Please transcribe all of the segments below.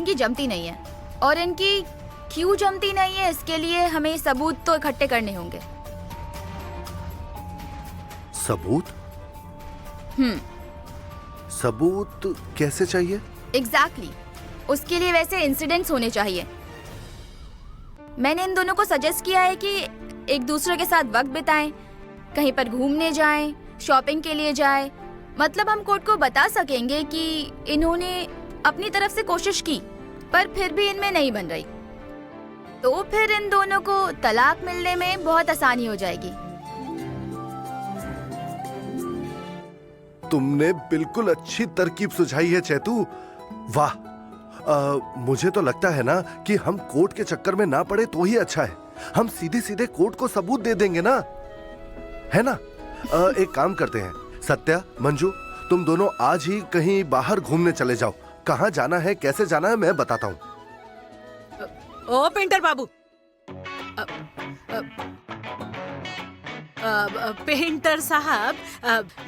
इनकी जमती नहीं है, और इनकी क्यों जमती नहीं है इसके लिए हमें सबूत तो इकट्ठे करने होंगे। सबूत? सबूत कैसे चाहिए? एग्जैक्टली उसके लिए वैसे इंसिडेंट्स होने चाहिए। मैंने इन दोनों को सजेस्ट किया है कि एक दूसरे के साथ वक्त बिताएं, कहीं पर घूमने जाएं, शॉपिंग के लिए जाएं। मतलब हम कोर्ट को बता सकेंगे कि इन्होंने अपनी तरफ से कोशिश की पर फिर भी इनमें नहीं बन रही, तो फिर इन दोनों को तलाक मिलने में बहुत आसानी हो जाएगी। तुमने बिल्कुल अच्छी तरकीब सुझाई है चैतू, वाह। मुझे तो लगता है ना कि हम कोर्ट के चक्कर में ना पड़े तो ही अच्छा है। हम सीधे सीधे कोर्ट को सबूत दे देंगे ना, है ना? एक काम करते हैं, सत्या, मंजू, तुम दोनों आज ही कहीं बाहर घूमने चले जाओ। कहाँ जाना है, कैसे जाना है, मैं बताता हूँ। ओ पेंटर बाबू, पेंटर साहब,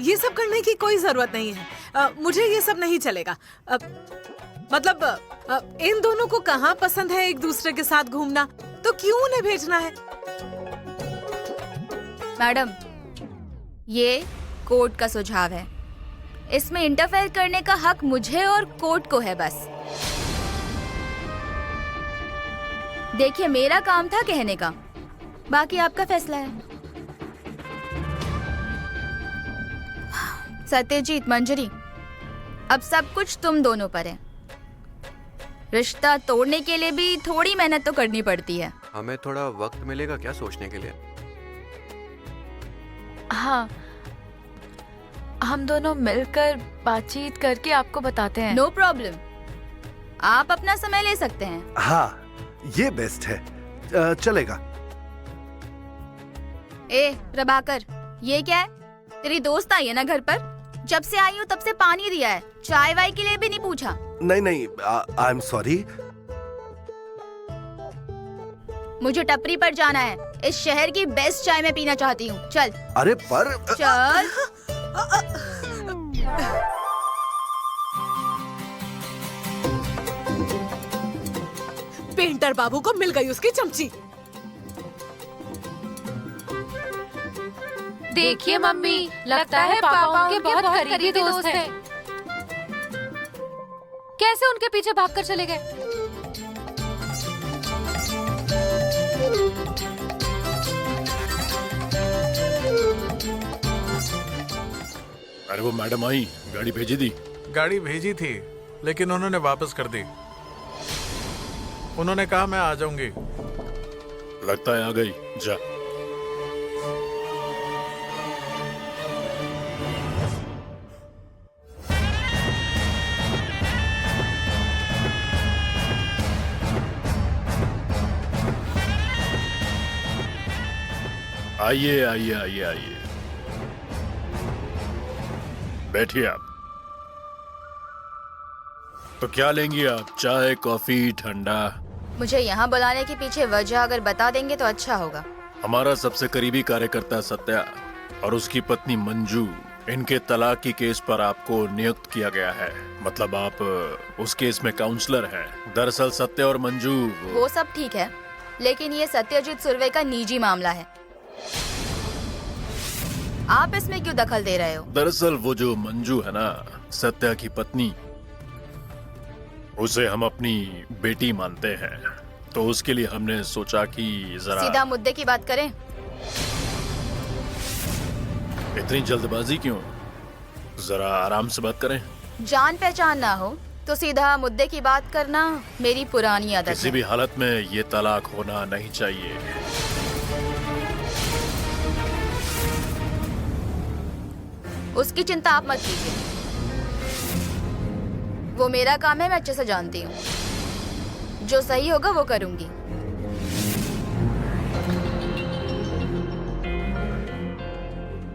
ये सब करने की कोई जरूरत नहीं है। मुझे ये सब नहीं चलेगा। मतलब इन दोनों को कहाँ पसंद है एक दूसरे के साथ घूमना, तो क्यों उन्हें भेजना है? मैडम, ये कोर्ट का सुझाव है, इसमें इंटरफेयर करने का हक मुझे और कोर्ट को है बस। देखिए, मेरा काम था कहने का, बाकी आपका फैसला है। सत्यजीत, मंजरी, अब सब कुछ तुम दोनों पर है। रिश्ता तोड़ने के लिए भी थोड़ी मेहनत तो करनी पड़ती है। हमें थोड़ा वक्त मिलेगा क्या सोचने के लिए? हाँ, हम दोनों मिलकर बातचीत करके आपको बताते हैं। नो प्रॉब्लम, आप अपना समय ले सकते हैं। हाँ, ये बेस्ट है, चलेगा। ए प्रभाकर, ये क्या है? तेरी दोस्त आई है ना घर पर? जब से आई हूँ तब से पानी दिया है, चाय वाय के लिए भी नहीं पूछा। नहीं नहीं, आई एम सॉरी। मुझे टपरी पर जाना है, इस शहर की बेस्ट चाय मैं पीना चाहती हूँ। चल। अरे पर चल। पेंटर बाबू को मिल गई उसकी चमची। देखिए मम्मी, लगता है पापा उनके बहुत करीबी दोस्त हैं। कैसे उनके पीछे भागकर चले गए? अरे वो मैडम आई, गाड़ी भेजी दी? गाड़ी भेजी थी लेकिन उन्होंने वापस कर दी। उन्होंने कहा मैं आ जाऊंगी। लगता है आ गई, जा। आइए आइए आइए आइए, बैठिए आप। तो क्या लेंगी आप, चाय, कॉफी, ठंडा? मुझे यहाँ बुलाने के पीछे वजह अगर बता देंगे तो अच्छा होगा। हमारा सबसे करीबी कार्यकर्ता सत्या और उसकी पत्नी मंजू, इनके तलाक की केस पर आपको नियुक्त किया गया है। मतलब आप उस केस में काउंसलर हैं। दरअसल सत्या और मंजू वो सब ठीक है, लेकिन ये सत्यजीत सुर्वे का निजी मामला है। आप इसमें क्यों दखल दे रहे हो? दरअसल वो जो मंजू है ना, सत्या की पत्नी, उसे हम अपनी बेटी मानते हैं, तो उसके लिए हमने सोचा कि जरा सीधा मुद्दे की बात करें। इतनी जल्दबाजी क्यों, जरा आराम से बात करें। जान पहचान ना हो तो सीधा मुद्दे की बात करना मेरी पुरानी आदत किसी है। भी हालत में ये तलाक होना नहीं चाहिए। उसकी चिंता आप मत कीजिए, वो मेरा काम है, मैं अच्छे से जानती हूँ। जो सही होगा वो करूंगी।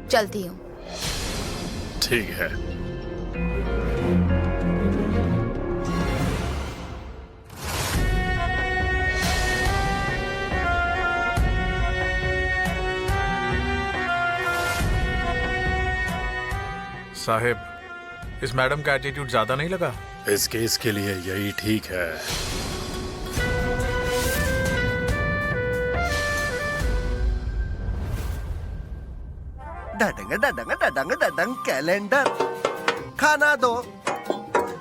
चलती हूँ। ठीक है। साहेब, इस मैडम का एटीट्यूड ज्यादा नहीं लगा? इस केस के लिए यही ठीक है। डडंग डडंग डडंग डडंग कैलेंडर खाना दो,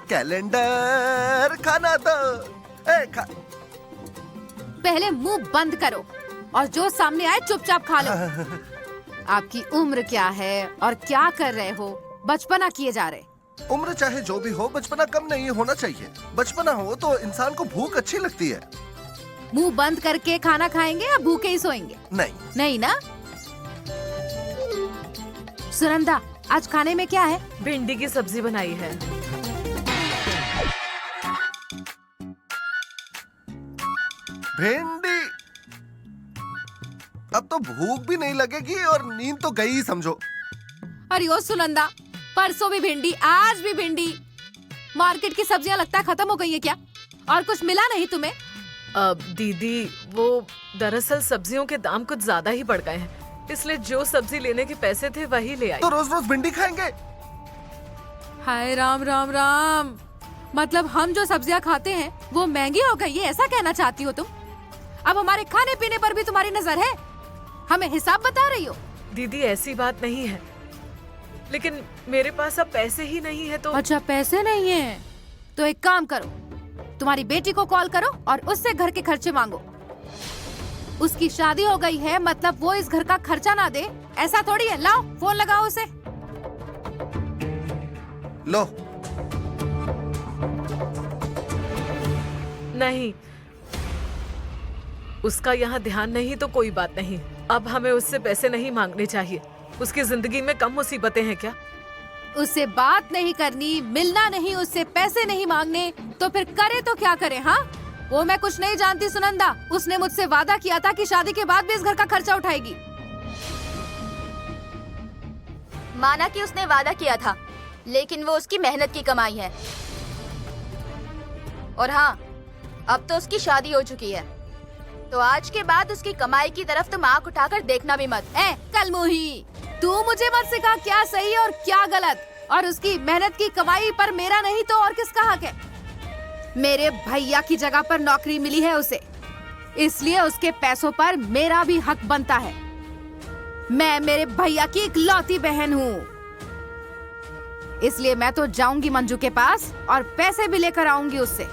कैलेंडर खाना दो। पहले मुंह बंद करो और जो सामने आए चुपचाप खा लो। आपकी उम्र क्या है और क्या कर रहे हो? बचपना किए जा रहे। उम्र चाहे जो भी हो, बचपना कम नहीं होना चाहिए। बचपना हो तो इंसान को भूख अच्छी लगती है। मुंह बंद करके खाना खाएंगे या भूखे ही सोएंगे? नहीं। नहीं ना? सुनंदा, आज खाने में क्या है? भिंडी की सब्जी बनाई है। भिंडी? अब तो भूख भी नहीं लगेगी और नींद तो गई ही समझो। अरे ओ सुनंदा, परसों भी भिंडी, आज भी भिंडी। मार्केट की सब्जियां लगता है खत्म हो गई है क्या? और कुछ मिला नहीं तुम्हें? दीदी, वो दरअसल सब्जियों के दाम कुछ ज्यादा ही बढ़ गए हैं, इसलिए जो सब्जी लेने के पैसे थे वही ले आई। तो रोज रोज भिंडी खाएंगे? हाय राम राम राम, मतलब हम जो सब्जियां खाते हैं वो महंगी हो गई है, ऐसा कहना चाहती हो तुम? अब हमारे खाने पीने पर भी तुम्हारी नजर है? हमें हिसाब बता रही हो? दीदी, ऐसी बात नहीं है, लेकिन मेरे पास अब पैसे ही नहीं है। तो अच्छा, पैसे नहीं है तो एक काम करो, तुम्हारी बेटी को कॉल करो और उससे घर के खर्चे मांगो। उसकी शादी हो गई है, मतलब वो इस घर का खर्चा ना दे, ऐसा थोड़ी है। लाओ फोन लगाओ उसे। लो। नहीं, उसका यहाँ ध्यान नहीं तो कोई बात नहीं, अब हमें उससे पैसे नहीं मांगने चाहिए। उसकी जिंदगी में कम मुसीबतें हैं क्या? उससे बात नहीं करनी, मिलना नहीं, उससे पैसे नहीं मांगने, तो फिर करे तो क्या करे? हाँ, वो मैं कुछ नहीं जानती सुनंदा। उसने मुझसे वादा किया था कि शादी के बाद भी इस घर का खर्चा उठाएगी। माना कि उसने वादा किया था, लेकिन वो उसकी मेहनत की कमाई है। और हाँ, अब तो उसकी शादी हो चुकी है, तो आज के बाद उसकी कमाई की तरफ तुम आंख उठाकर देखना भी मत। कलमुही, तू मुझे मत सिखा क्या सही और क्या गलत। और उसकी मेहनत की कमाई पर मेरा नहीं तो और किसका हक है? मेरे भैया की जगह पर नौकरी मिली है उसे, इसलिए उसके पैसों पर मेरा भी हक बनता है। मैं मेरे भैया की इकलौती बहन हूँ, इसलिए मैं तो जाऊंगी मंजू के पास और पैसे भी लेकर आऊंगी उससे।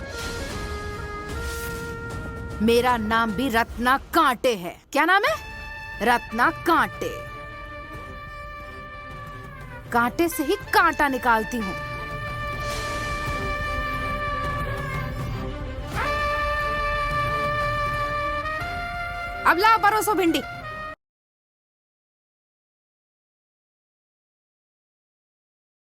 मेरा नाम भी रत्ना कांटे है। क्या नाम है? रत्ना कांटे। कांटे से ही कांटा निकालती हूँ। अब लाओ परोसो भिंडी।